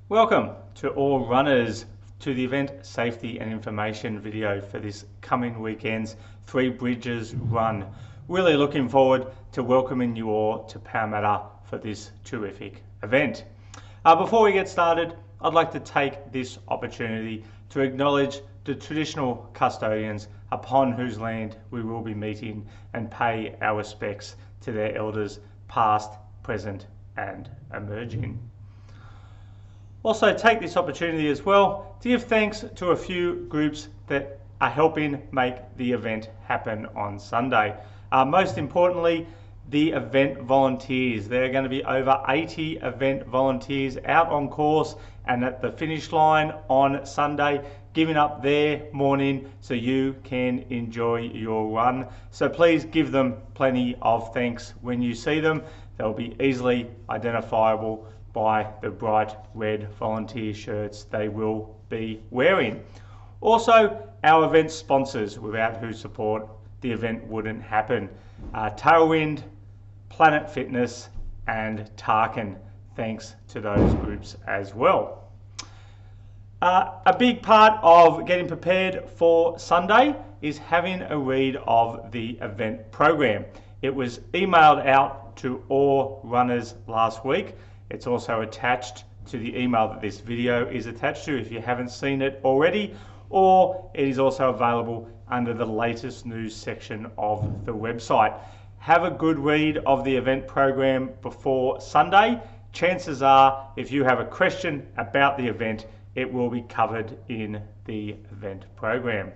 Welcome to all runners to the event safety and information video for this coming weekend's Three Bridges run. Really looking forward to welcoming you all to Parramatta for this terrific event. Before we get started, I'd like to take this opportunity to acknowledge the traditional custodians upon whose land we will be meeting and pay our respects to their elders past, present and emerging. Also take this opportunity as well to give thanks to a few groups that are helping make the event happen on Sunday. Most importantly, the event volunteers. There are going to be over 80 event volunteers out on course and at the finish line on Sunday, giving up their morning so you can enjoy your run. So please give them plenty of thanks when you see them. They'll be easily identifiable by the bright red volunteer shirts they will be wearing. Also, our event sponsors, without whose support the event wouldn't happen. Tailwind, Planet Fitness and Tarkin. Thanks to those groups as well. A big part of getting prepared for Sunday is having a read of the event program. It was emailed out to all runners last week. It's also attached to the email that this video is attached to if you haven't seen it already, or it is also available under the latest news section of the website. Have a good read of the event program before Sunday. Chances are, if you have a question about the event, it will be covered in the event program.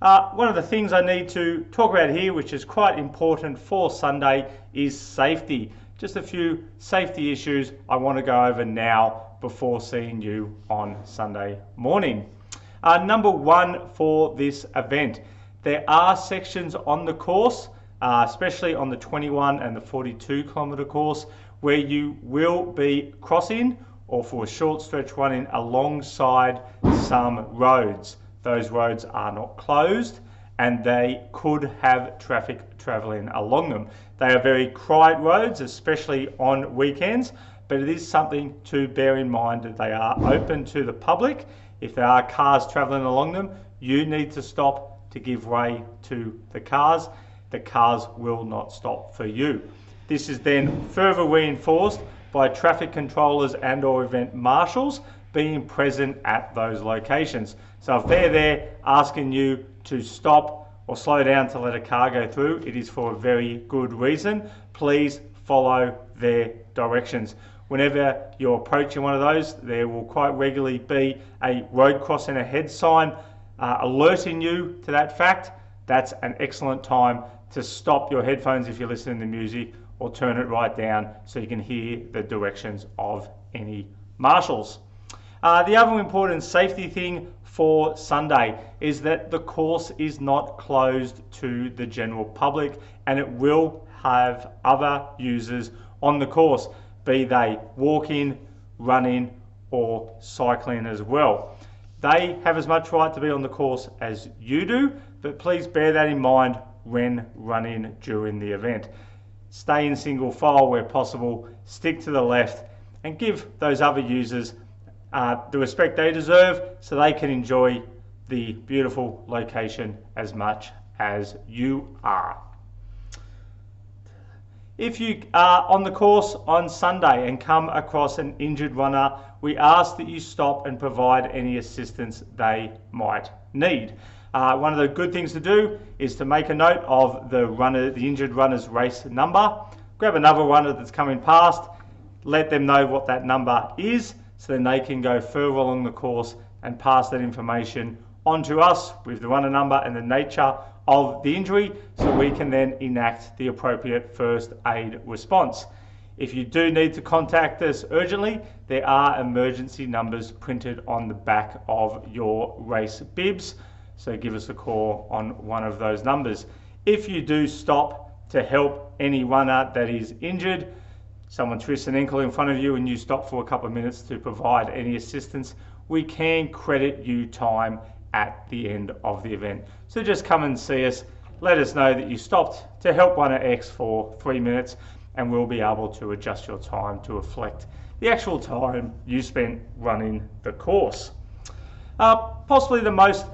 One of the things I need to talk about here, which is quite important for Sunday, is safety. Just a few safety issues I want to go over now before seeing you on Sunday morning. Number one for this event, there are sections on the course, especially on the 21 and the 42 kilometre course, where you will be crossing or for a short stretch running alongside some roads. Those roads are not closed and they could have traffic travelling along them. They are very quiet roads, especially on weekends, but it is something to bear in mind that they are open to the public. If there are cars travelling along them, you need to stop to give way to the cars. The cars will not stop for you. This is then further reinforced by traffic controllers and or event marshals being present at those locations. So if they're there asking you to stop or slow down to let a car go through, it is for a very good reason. Please follow their directions. Whenever you're approaching one of those, there will quite regularly be a road crossing ahead sign alerting you to that fact. That's an excellent time to stop your headphones if you're listening to music, or turn it right down so you can hear the directions of any marshals. The other important safety thing for Sunday is that the course is not closed to the general public and it will have other users on the course, be they walking, running or cycling as well. They have as much right to be on the course as you do, but please bear that in mind when running during the event. Stay in single file where possible, stick to the left and give those other users the respect they deserve so they can enjoy the beautiful location as much as you are. If you are on the course on Sunday and come across an injured runner, we ask that you stop and provide any assistance they might need. One of the good things to do is to make a note of the injured runner's race number. Grab another runner that's coming past, let them know what that number is, so then they can go further along the course and pass that information on to us with the runner number and the nature of the injury, so we can then enact the appropriate first aid response. If you do need to contact us urgently, there are emergency numbers printed on the back of your race bibs, so give us a call on one of those numbers. If you do stop to help any runner that is injured, someone twists an ankle in front of you and you stop for a couple of minutes to provide any assistance, we can credit you time at the end of the event. So just come and see us, let us know that you stopped to help runner X for 3 minutes, and we'll be able to adjust your time to reflect the actual time you spent running the course. Possibly the most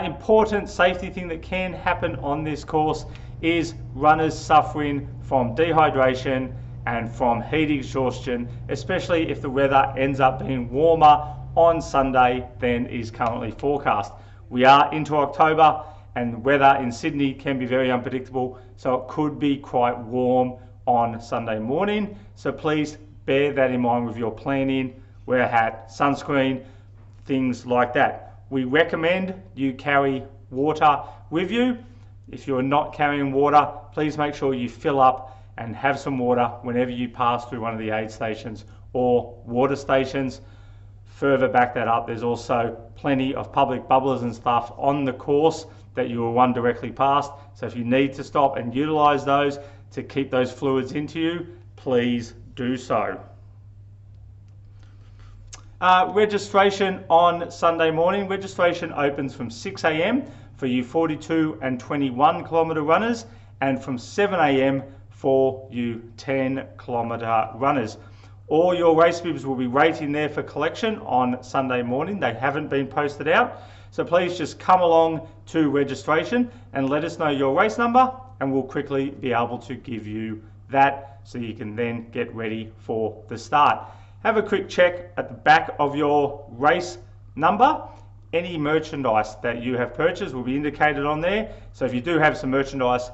important safety thing that can happen on this course is runners suffering from dehydration and from heat exhaustion, especially if the weather ends up being warmer on Sunday than is currently forecast. We are into October and weather in Sydney can be very unpredictable, so it could be quite warm on Sunday morning. So please bear that in mind with your planning. Wear a hat, sunscreen, things like that. We recommend you carry water with you. If you're not carrying water, please make sure you fill up and have some water whenever you pass through one of the aid stations or water stations. Further back that up, there's also plenty of public bubblers and stuff on the course that you will run directly past. So if you need to stop and utilize those to keep those fluids into you, please do so. Registration on Sunday morning. Registration opens from 6 a.m. for you 42 and 21 kilometre runners, and from 7 a.m. for you 10 kilometre runners. All your race bibs will be waiting there for collection on Sunday morning. They haven't been posted out. So please just come along to registration and let us know your race number, and we'll quickly be able to give you that so you can then get ready for the start. Have a quick check at the back of your race number. Any merchandise that you have purchased will be indicated on there. So if you do have some merchandise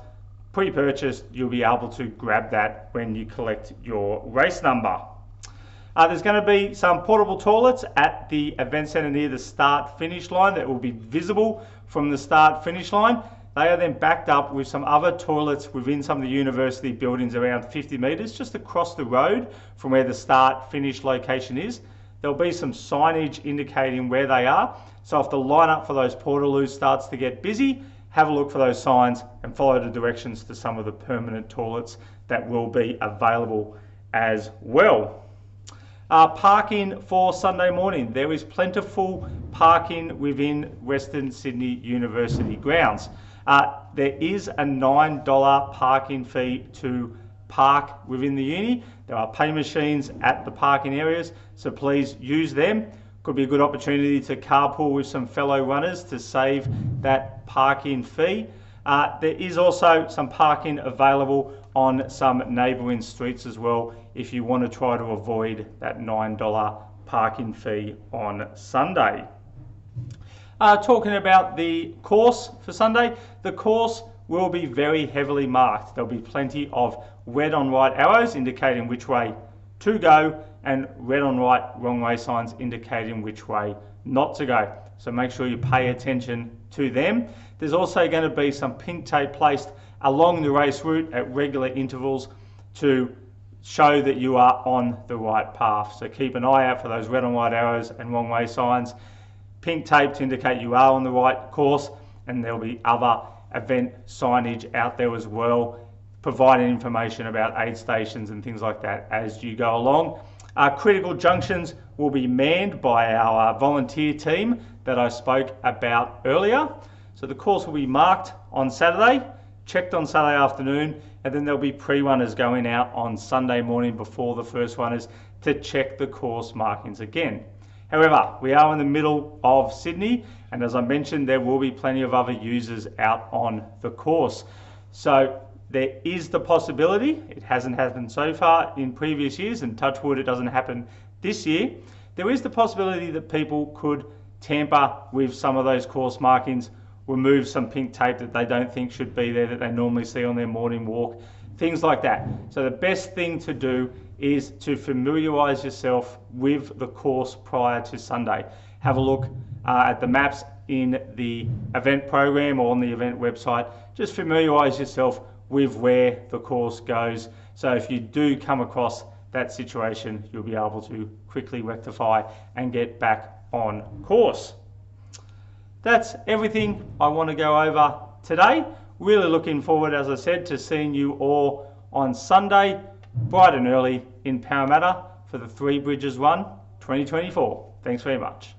pre-purchased, you'll be able to grab that when you collect your race number. There's going to be some portable toilets at the event centre near the start-finish line that will be visible from the start-finish line. They are then backed up with some other toilets within some of the university buildings around 50 metres just across the road from where the start-finish location is. There'll be some signage indicating where they are. So if the lineup for those portaloos starts to get busy, have a look for those signs and follow the directions to some of the permanent toilets that will be available as well. Parking for Sunday morning. There is plentiful parking within Western Sydney University grounds. There is a $9 parking fee to park within the uni. There are pay machines at the parking areas, so please use them. Could be a good opportunity to carpool with some fellow runners to save that parking fee. There is also some parking available on some neighbouring streets as well if you want to try to avoid that $9 parking fee on Sunday. Talking about the course for Sunday, the course will be very heavily marked. There'll be plenty of red on white arrows indicating which way to go and red on white wrong way signs indicating which way not to go. So make sure you pay attention to them. There's also going to be some pink tape placed along the race route at regular intervals to show that you are on the right path. So keep an eye out for those red on white arrows and wrong way signs. Pink tape to indicate you are on the right course, and there'll be other event signage out there as well, providing information about aid stations and things like that as you go along. Critical junctions will be manned by our volunteer team that I spoke about earlier. So the course will be marked on Saturday, checked on Saturday afternoon, and then there'll be pre-runners going out on Sunday morning before the first runners to check the course markings again. However, we are in the middle of Sydney, and as I mentioned, there will be plenty of other users out on the course. So there is the possibility, it hasn't happened so far in previous years, and touch wood it doesn't happen this year, there is the possibility that people could tamper with some of those course markings, remove some pink tape that they don't think should be there that they normally see on their morning walk, things like that. So the best thing to do is to familiarise yourself with the course prior to Sunday. Have a look at the maps in the event program or on the event website. Just familiarise yourself with where the course goes. So if you do come across that situation, you'll be able to quickly rectify and get back on course. That's everything I want to go over today. Really looking forward, as I said, to seeing you all on Sunday, bright and early in Parramatta for the Three Bridges Run 2024. Thanks very much.